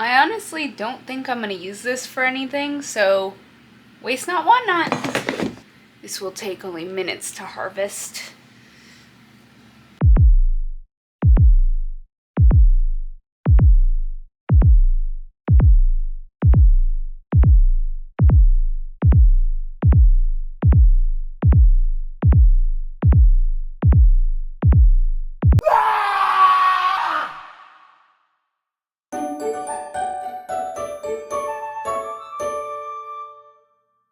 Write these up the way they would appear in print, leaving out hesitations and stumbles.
I honestly don't think I'm gonna use this for anything, so waste not, want not. This will take only minutes to harvest.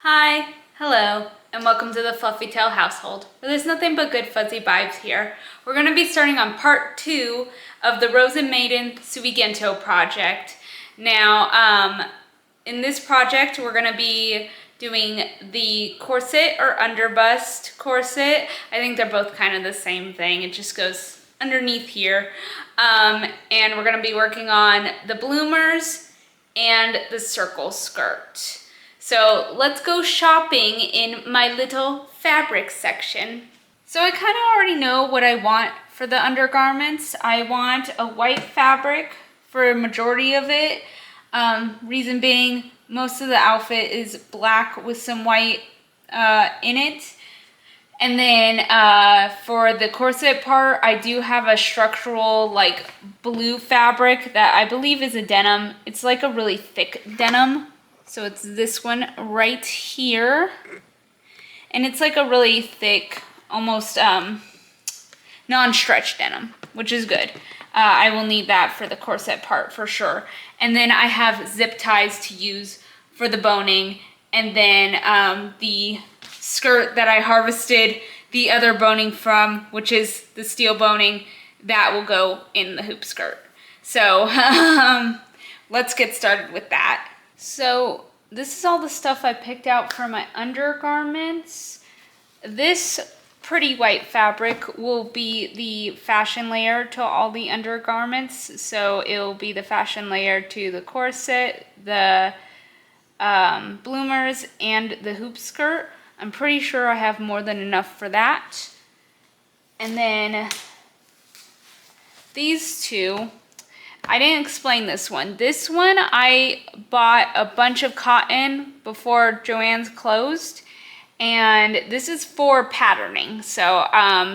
Hi, hello, and welcome to the Fluffy Tail household, where there's nothing but good fuzzy vibes here. We're going to be starting on part 2 of the Rozen Maiden Suigintou project. Now, in this project, we're going to be doing the corset or underbust corset. I think they're both kind of the same thing. It just goes underneath here. And we're going to be working on the bloomers and the circle skirt. So let's go shopping in my little fabric section. So I kind of already know what I want for the undergarments. I want a white fabric for a majority of it. Reason being, most of the outfit is black with some white in it. And then for the corset part, I do have a structural like blue fabric that I believe is a denim. It's like a really thick denim. So it's this one right here. And it's like a really thick, almost non-stretch denim, which is good. I will need that for the corset part for sure. And then I have zip ties to use for the boning. And then the skirt that I harvested the other boning from, which is the steel boning, that will go in the hoop skirt. So let's get started with that. So this is all the stuff I picked out for my undergarments. This pretty white fabric will be the fashion layer to all the undergarments. So it'll be the fashion layer to the corset, the bloomers, and the hoop skirt. I'm pretty sure I have more than enough for that. And then these two, I didn't explain this one. This one, I bought a bunch of cotton before Joann's closed, and this is for patterning. So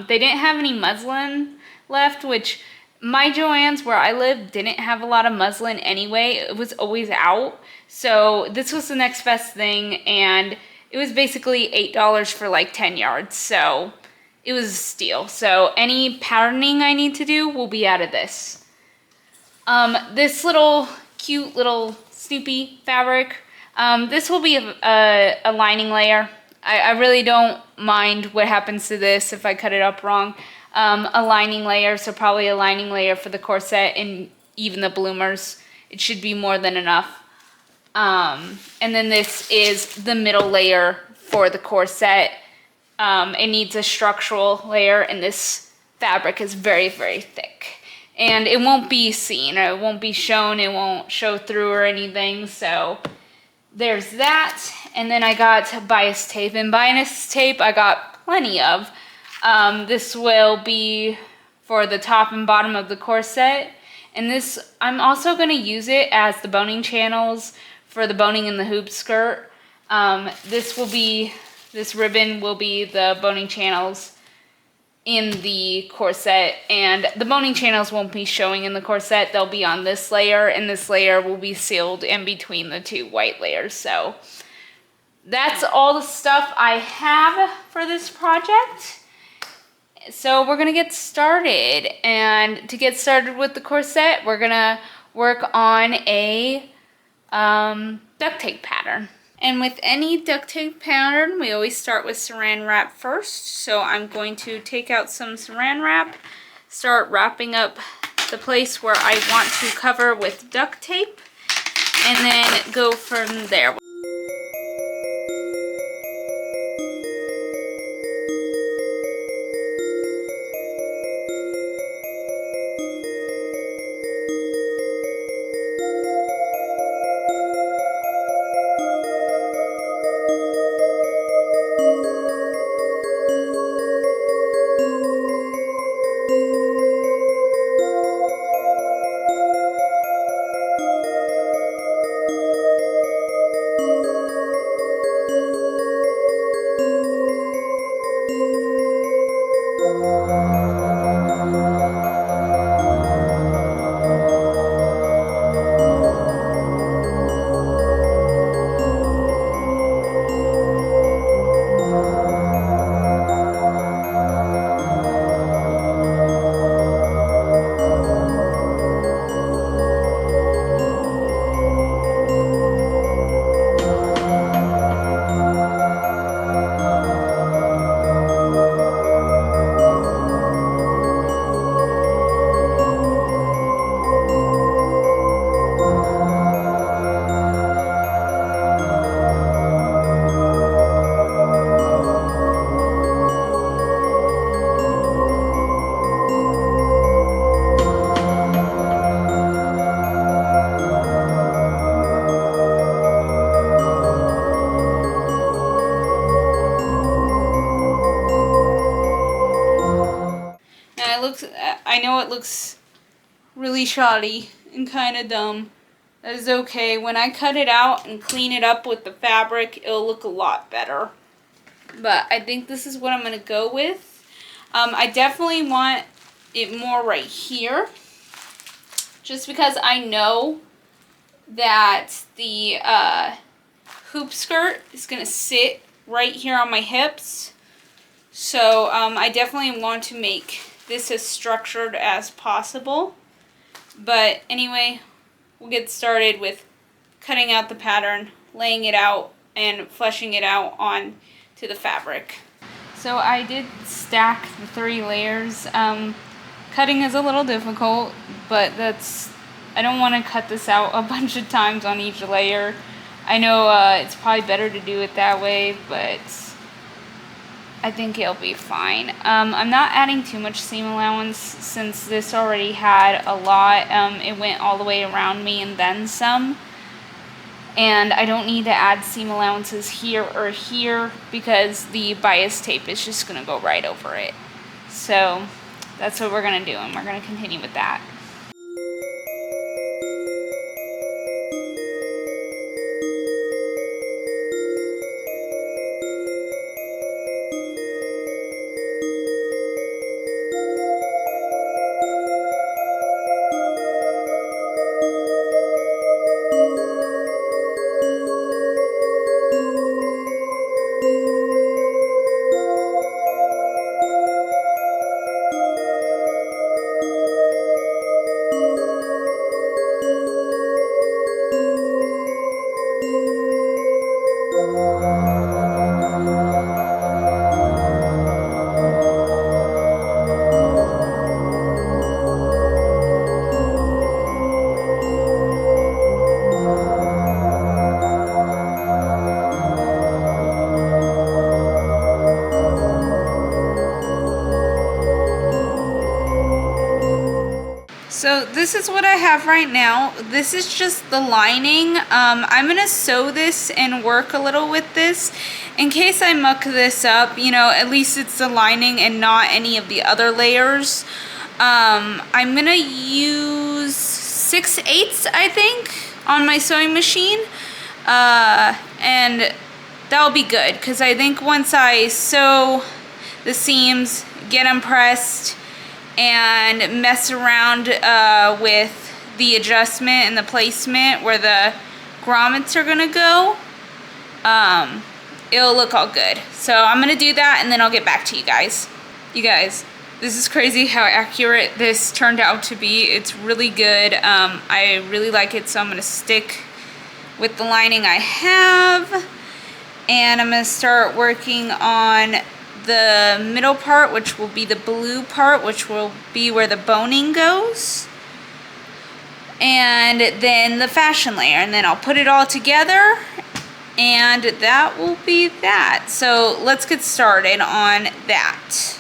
they didn't have any muslin left, which my Joann's where I live didn't have a lot of muslin anyway. It was always out. So this was the next best thing, and it was basically $8 for like 10 yards. So it was a steal. So any patterning I need to do will be out of this. This little cute little Snoopy fabric, this will be a lining layer. I really don't mind what happens to this if I cut it up wrong. A lining layer, so probably a lining layer for the corset and even the bloomers. It should be more than enough. And then this is the middle layer for the corset. It needs a structural layer, and this fabric is very, very thick. And it won't be seen, it won't be shown, it won't show through or anything, so there's that. And then I got bias tape, and bias tape I got plenty of. This will be for the top and bottom of the corset, and this, I'm also going to use it as the boning channels for the boning in the hoop skirt. This ribbon will be the boning channels in the corset, and the boning channels won't be showing in the corset. They'll be on this layer, and this layer will be sealed in between the two white layers. So that's all the stuff I have for this project. So we're gonna get started, and to get started with the corset, we're gonna work on a duct tape pattern. And with any duct tape pattern, we always start with saran wrap first. So I'm going to take out some saran wrap, start wrapping up the place where I want to cover with duct tape, and then go from there. looks really shoddy and kind of dumb. That is okay. When I cut it out and clean it up with the fabric, it'll look a lot better. But I think this is what I'm going to go with. I definitely want it more right here, just because I know that the hoop skirt is going to sit right here on my hips. So I definitely want to make this as structured as possible. But anyway, we'll get started with cutting out the pattern, laying it out, and fleshing it out on to the fabric. So I did stack the 3 layers. Cutting is a little difficult, but I don't want to cut this out a bunch of times on each layer. I know it's probably better to do it that way, but I think it'll be fine. I'm not adding too much seam allowance since this already had a lot. It went all the way around me and then some. And I don't need to add seam allowances here or here because the bias tape is just going to go right over it. So that's what we're going to do, and we're going to continue with that. So this is what I have right now. This is just the lining. I'm gonna sew this and work a little with this in case I muck this up. You know, at least it's the lining and not any of the other layers. I'm gonna use 6/8, I think, on my sewing machine, and that'll be good because I think once I sew the seams, get them pressed, and mess around with the adjustment and the placement where the grommets are gonna go, it'll look all good. So I'm gonna do that and then I'll get back to you guys. You guys, this is crazy how accurate this turned out to be. It's really good. I really like it, so I'm gonna stick with the lining I have, and I'm gonna start working on the middle part, which will be the blue part, which will be where the boning goes, and then the fashion layer, and then I'll put it all together, and that will be that. So let's get started on that.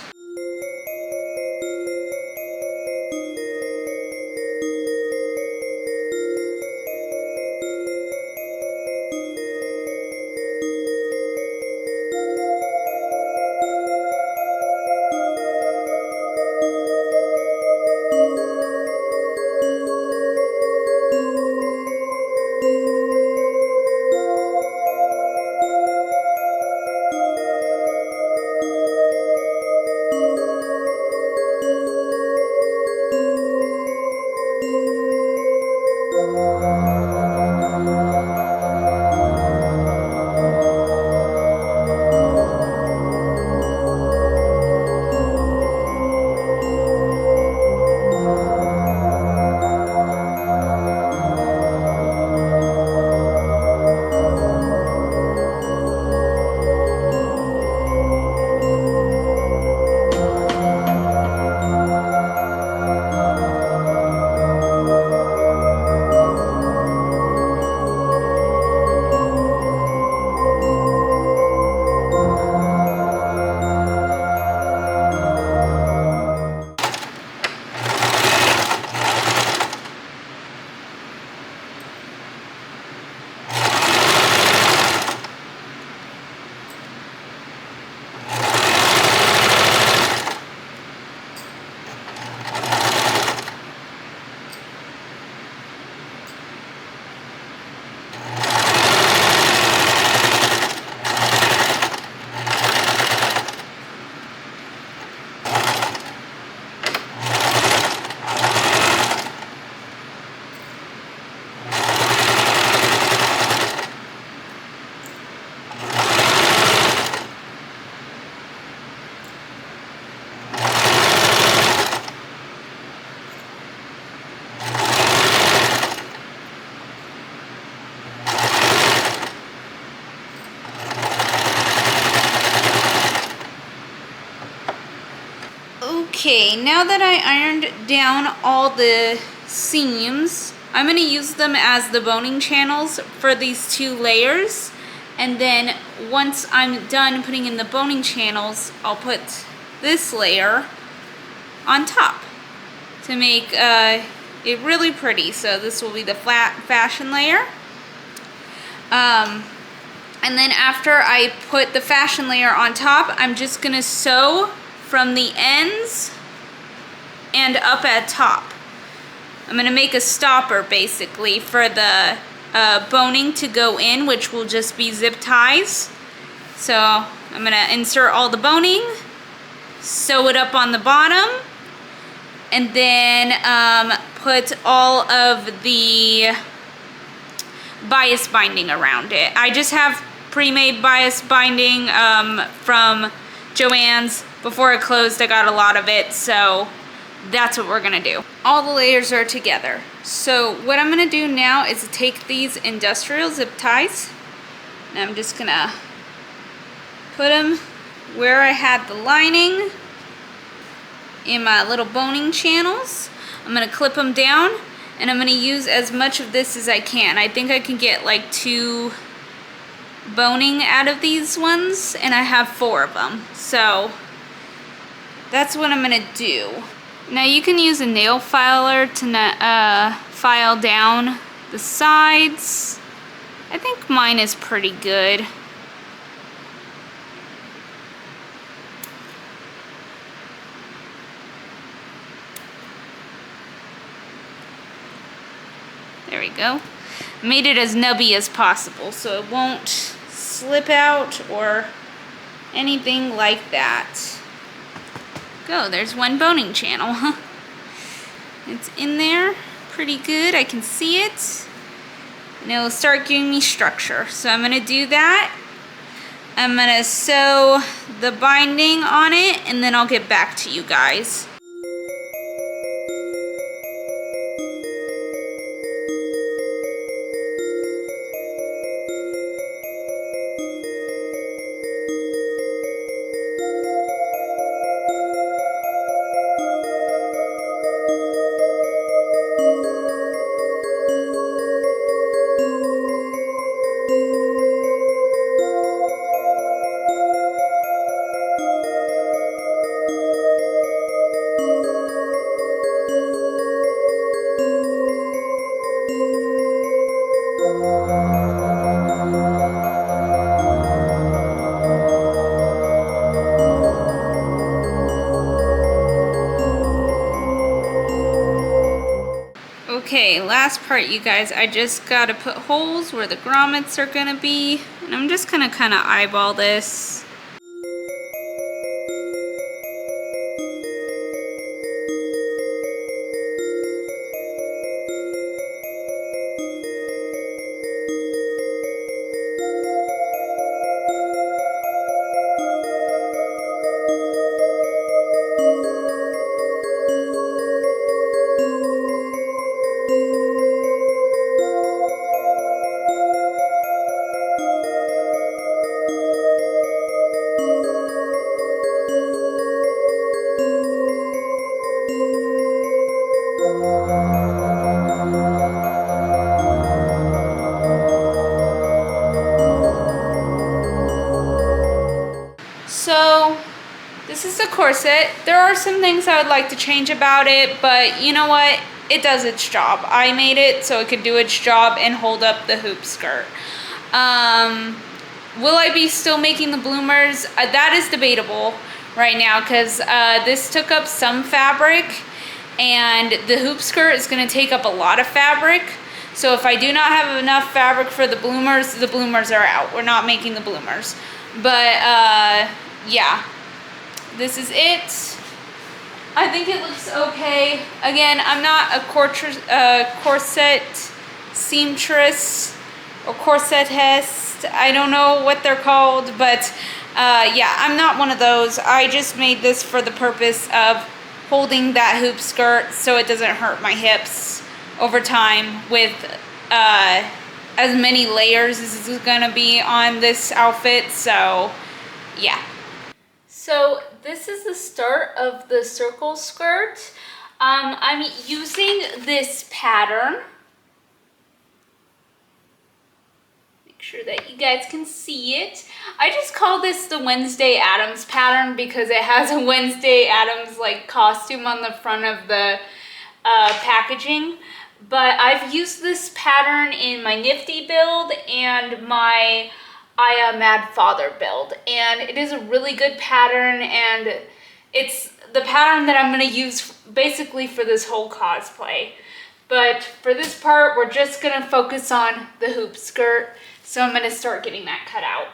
Okay, now that I ironed down all the seams, I'm going to use them as the boning channels for these 2 layers. And then once I'm done putting in the boning channels, I'll put this layer on top to make it really pretty. So this will be the flat fashion layer. And then after I put the fashion layer on top, I'm just going to sew from the ends and up at top. I'm going to make a stopper basically for the boning to go in, which will just be zip ties. So I'm going to insert all the boning, sew it up on the bottom, and then put all of the bias binding around it. I just have pre-made bias binding from Joann's. Before it closed, I got a lot of it, so that's what we're gonna do. All the layers are together. So what I'm gonna do now is take these industrial zip ties, and I'm just gonna put them where I had the lining in my little boning channels. I'm gonna clip them down, and I'm gonna use as much of this as I can. I think I can get like 2 boning out of these ones, and I have 4 of them. So that's what I'm gonna do. Now you can use a nail filer to file down the sides. I think mine is pretty good. There we go. Made it as nubby as possible so it won't slip out or anything like that. Go, there's 1 boning channel. It's in there pretty good. I can see it. And it'll start giving me structure. So I'm going to do that. I'm going to sew the binding on it, and then I'll get back to you guys. Okay, last part, you guys. I just gotta put holes where the grommets are gonna be, and I'm just gonna kind of eyeball this. So this is the corset. There are some things I would like to change about it, but you know what? It does its job. I made it so it could do its job and hold up the hoop skirt. Will I be still making the bloomers? That is debatable right now because this took up some fabric, and the hoop skirt is going to take up a lot of fabric. So if I do not have enough fabric for the bloomers are out. We're not making the bloomers. But yeah, this is it. I think it looks okay. Again, I'm not a corset seamstress or corsetist. I don't know what they're called, but yeah, I'm not one of those. I just made this for the purpose of holding that hoop skirt so it doesn't hurt my hips over time with as many layers as is gonna be on this outfit. So yeah. So this is the start of the circle skirt. I'm using this pattern. Make sure that you guys can see it. I just call this the Wednesday Addams pattern because it has a Wednesday Addams like costume on the front of the packaging. But I've used this pattern in my Nifty build and my I Am Mad Father build, and it is a really good pattern, and it's the pattern that I'm going to use basically for this whole cosplay. But for this part, we're just going to focus on the hoop skirt, so I'm going to start getting that cut out.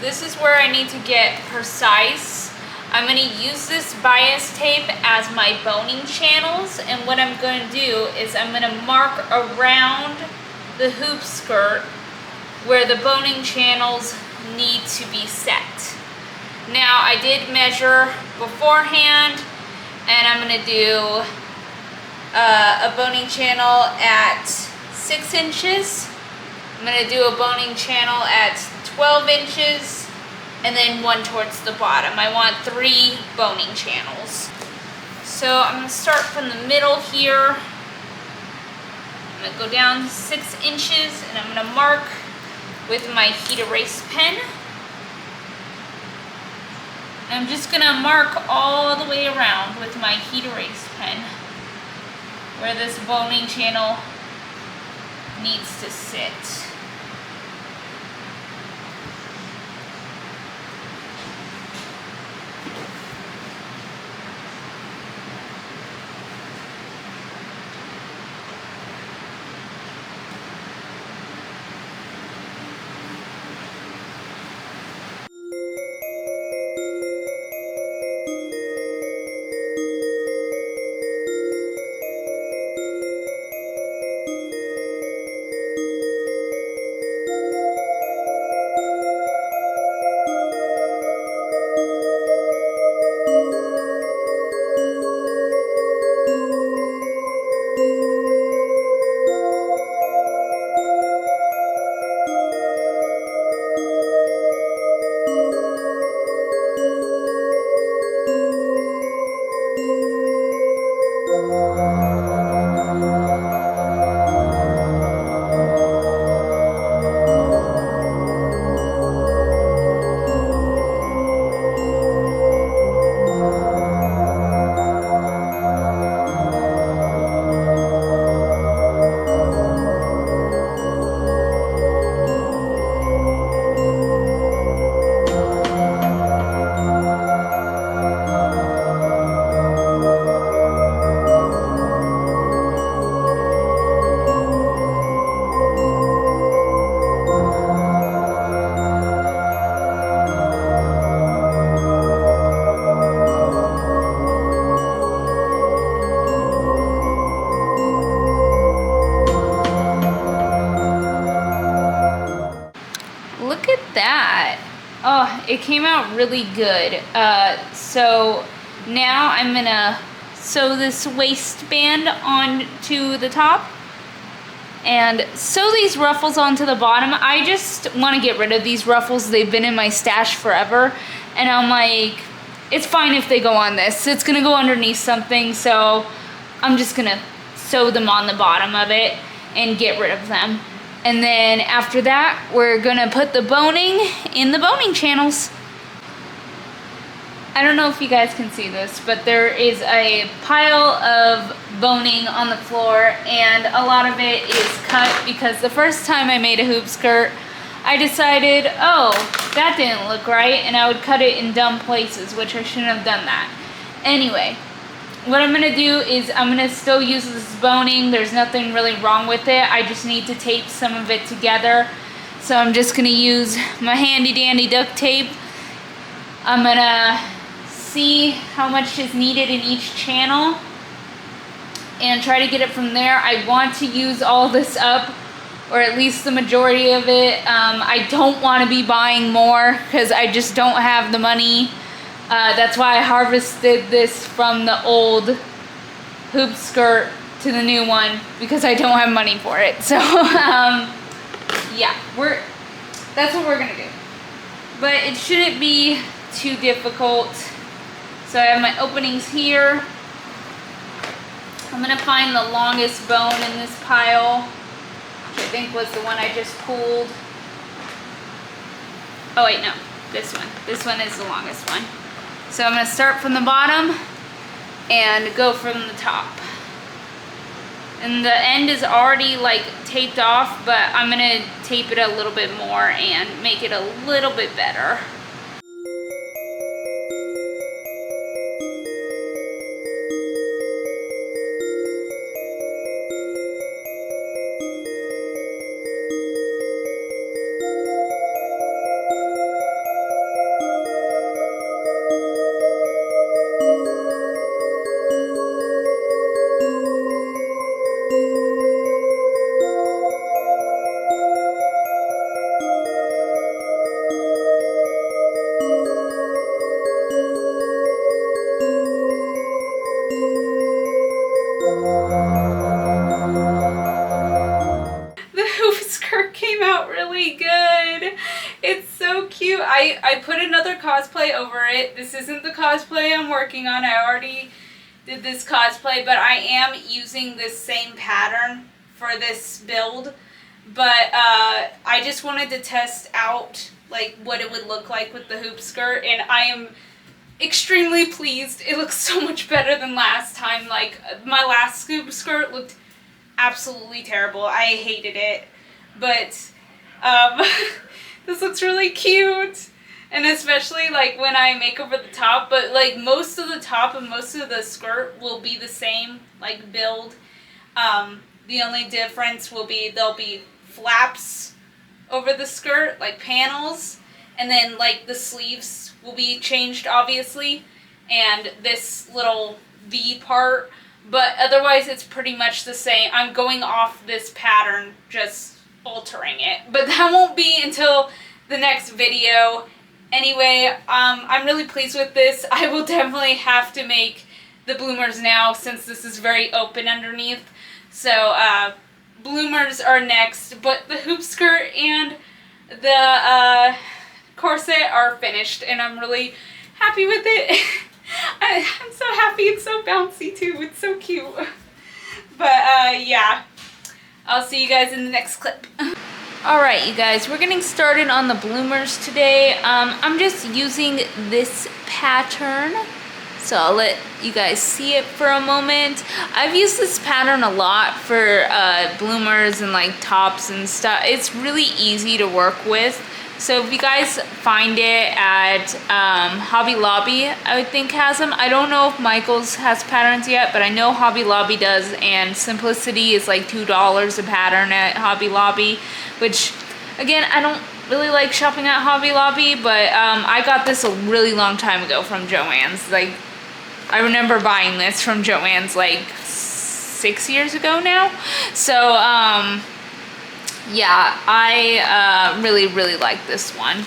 This is where I need to get precise. I'm going to use this bias tape as my boning channels, and what I'm going to do is I'm going to mark around the hoop skirt where the boning channels need to be set. Now I did measure beforehand, and I'm going to do a boning channel at 6 inches. I'm going to do a boning channel at 12 inches, and then one towards the bottom. I want 3 boning channels. So I'm going to start from the middle here. I'm going to go down 6 inches, and I'm going to mark with my heat erase pen. And I'm just going to mark all the way around with my heat erase pen where this boning channel needs to sit. That. Oh, it came out really good. So now I'm gonna sew this waistband onto the top and sew these ruffles onto the bottom. I just want to get rid of these ruffles. They've been in my stash forever, and I'm like, it's fine if they go on this. It's gonna go underneath something, so I'm just gonna sew them on the bottom of it and get rid of them. And then after that, we're gonna put the boning in the boning channels. I don't know if you guys can see this, but there is a pile of boning on the floor, and a lot of it is cut because the first time I made a hoop skirt, I decided, oh, that didn't look right, and I would cut it in dumb places, which I shouldn't have done that. Anyway, what I'm gonna do is I'm gonna still use this boning. There's nothing really wrong with it. I just need to tape some of it together. So I'm just gonna use my handy dandy duct tape. I'm gonna see how much is needed in each channel and try to get it from there. I want to use all this up, or at least the majority of it. I don't want to be buying more because I just don't have the money. That's why I harvested this from the old hoop skirt to the new one, because I don't have money for it. So yeah, that's what we're gonna do. But it shouldn't be too difficult. So I have my openings here. I'm gonna find the longest bone in this pile, which I think was the one I just pulled. Oh wait, no, this one. This one is the longest one. So I'm gonna start from the bottom and go from the top. And the end is already like taped off, but I'm gonna tape it a little bit more and make it a little bit better. I put another cosplay over it. This isn't the cosplay I'm working on. I already did this cosplay, but I am using this same pattern for this build. But I just wanted to test out like what it would look like with the hoop skirt, and I am extremely pleased. It looks so much better than last time. Like my last hoop skirt looked absolutely terrible. I hated it. But this looks really cute. And especially like when I make over the top, but like most of the top and most of the skirt will be the same like build. The only difference will be there'll be flaps over the skirt, like panels, and then like the sleeves will be changed obviously, and this little V part, but otherwise it's pretty much the same. I'm going off this pattern, just altering it, but that won't be until the next video. Anyway, I'm really pleased with this. I will definitely have to make the bloomers now since this is very open underneath. So, bloomers are next, but the hoop skirt and the corset are finished, and I'm really happy with it. I'm so happy. It's so bouncy too. It's so cute. But yeah, I'll see you guys in the next clip. Alright, you guys, we're getting started on the bloomers today. I'm just using this pattern, so I'll let you guys see it for a moment. I've used this pattern a lot for bloomers and like tops and stuff. It's really easy to work with. So if you guys find it at Hobby Lobby, I would think has them. I don't know if Michael's has patterns yet, but I know Hobby Lobby does, and Simplicity is like $2 a pattern at Hobby Lobby, which, again, I don't really like shopping at Hobby Lobby, but I got this a really long time ago from Joann's. Like, I remember buying this from Joann's like 6 years ago now. So, yeah, I really, really like this one.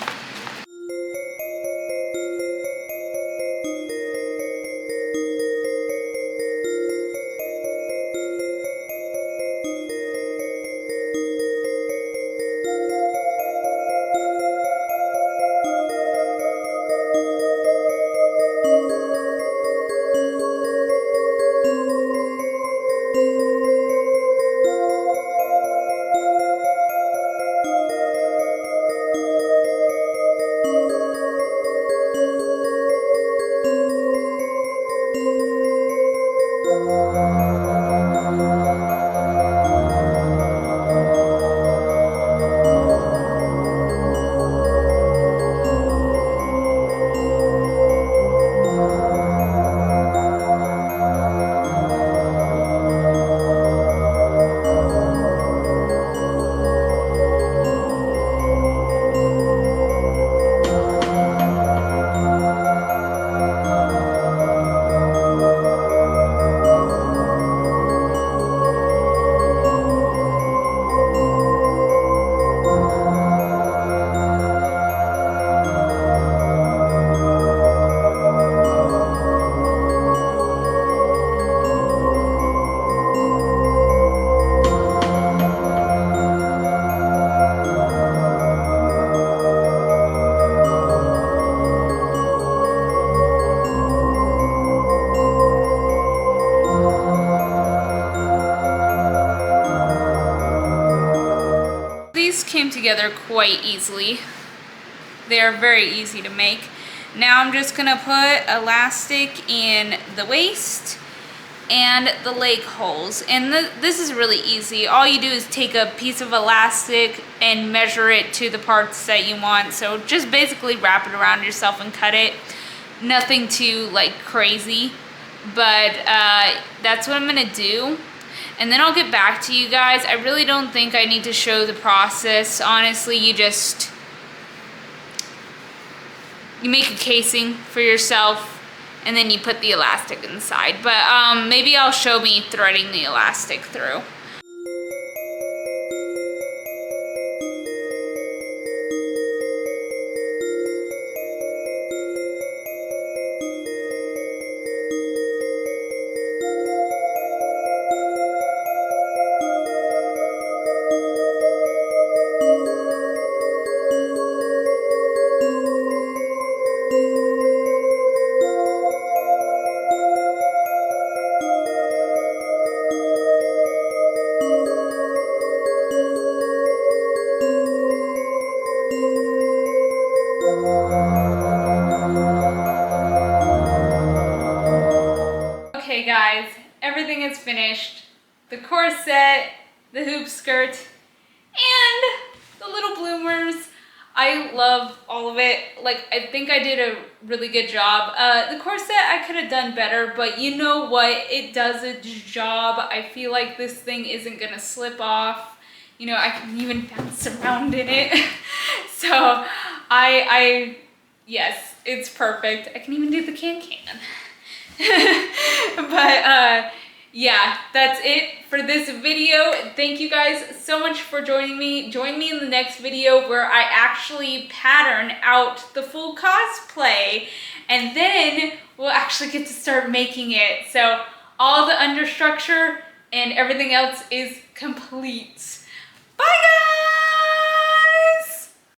came together quite easily. They are very easy to make. Now I'm just gonna put elastic in the waist and the leg holes. And this is really easy. All you do is take a piece of elastic and measure it to the parts that you want. So just basically wrap it around yourself and cut it. Nothing too like crazy, but that's what I'm gonna do. And then I'll get back to you guys. I really don't think I need to show the process. Honestly, you make a casing for yourself and then you put the elastic inside. But maybe I'll show me threading the elastic through. Okay guys, everything is finished. The corset, the hoop skirt, and the little bloomers. I love all of it. Like, I think I did a really good job. The corset I could have done better, but you know what? It does its job. I feel like this thing isn't gonna slip off. You know, I can even bounce around in it. So, yes, it's perfect. I can even do the can-can. But yeah, that's it for this video. Thank you guys so much for joining me. Join me in the next video where I actually pattern out the full cosplay, and then we'll actually get to start making it. So all the understructure and everything else is complete. Bye guys!